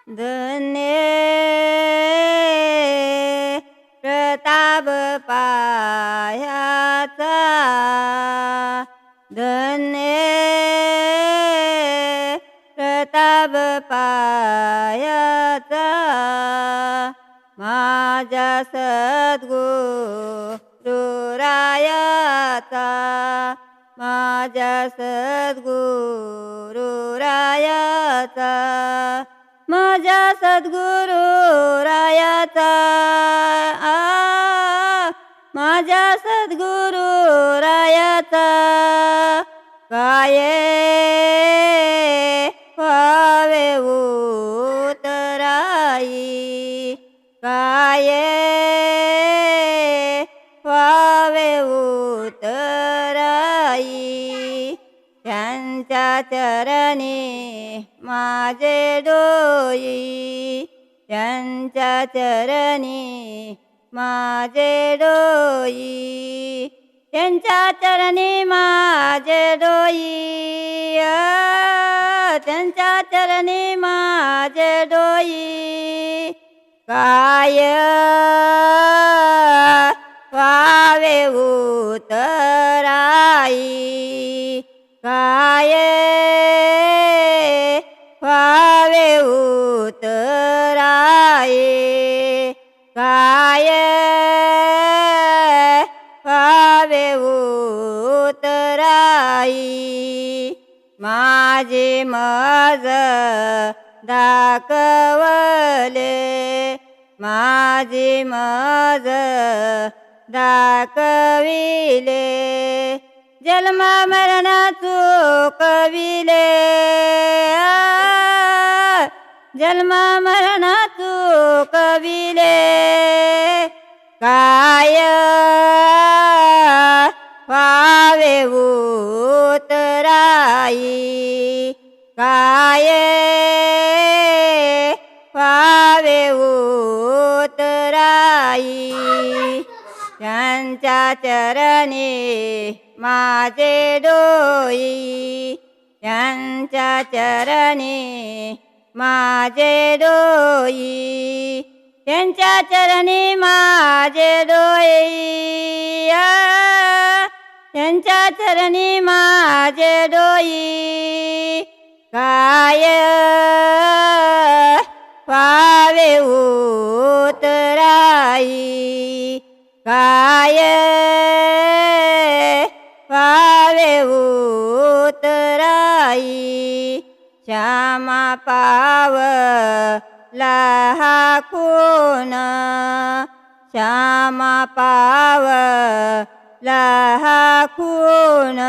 धन्य प्रताप पायाचा, धन्य प्रताप पायाचा, माझ्या सद्गुरु रायाचा, माझ्या सद्गुरु रायाचा, माझ्या सद्गुरु रायाचा, माझ्या सद्गुरु रायाचा, काय व्हावे उतराई, काय व्हावे उतराई, त्यांच्या चरणी माझे डोई, त्यांच्या चरणी माझे डोई, त्यांच्या चरणी माझे डोई, त्यांच्या चरणी माझे डोई, काय व्हावे उतराई, काय व्हावे उतराई, काय व्हावे उतराई, माझे मज दाखवले, माझे मज दाखविले, जन्म मरण चुकविले, जन्म मरण चुकविले, काय व्हावे उतराई, काय व्हावे उतराई, त्यांच्या चरणी माझे डोई, त्यांच्या चरणी माझे डोई, त्यांच्या चरणी माझे डोई, त्यांच्या चरणी माझे डोई, काय व्हावे उतराई, काय व्हावे उतराई, श्यामा पावला हाकून, श्यामा पावला हाकून,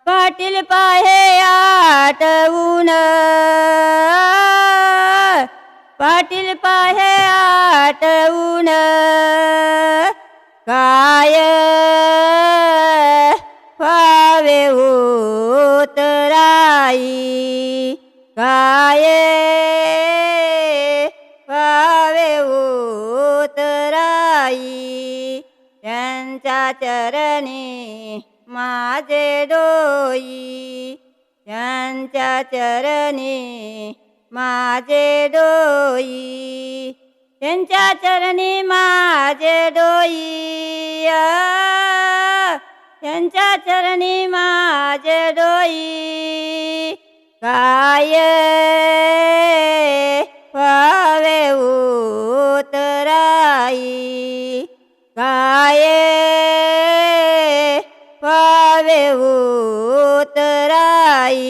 पाटील पाहे आटवून, पाटील पाहे आटवून, काय व्हावे उतराई, काय व्हावे उतराई, त्यांच्या चरणी माझे डोई, त्यांच्या चरणी माझे डोई, त्यांच्या चरणी माझे डोई, त्यांच्या चरणी माझे डोई, काय व्हावे उतराई, काय व्हावे उतराई,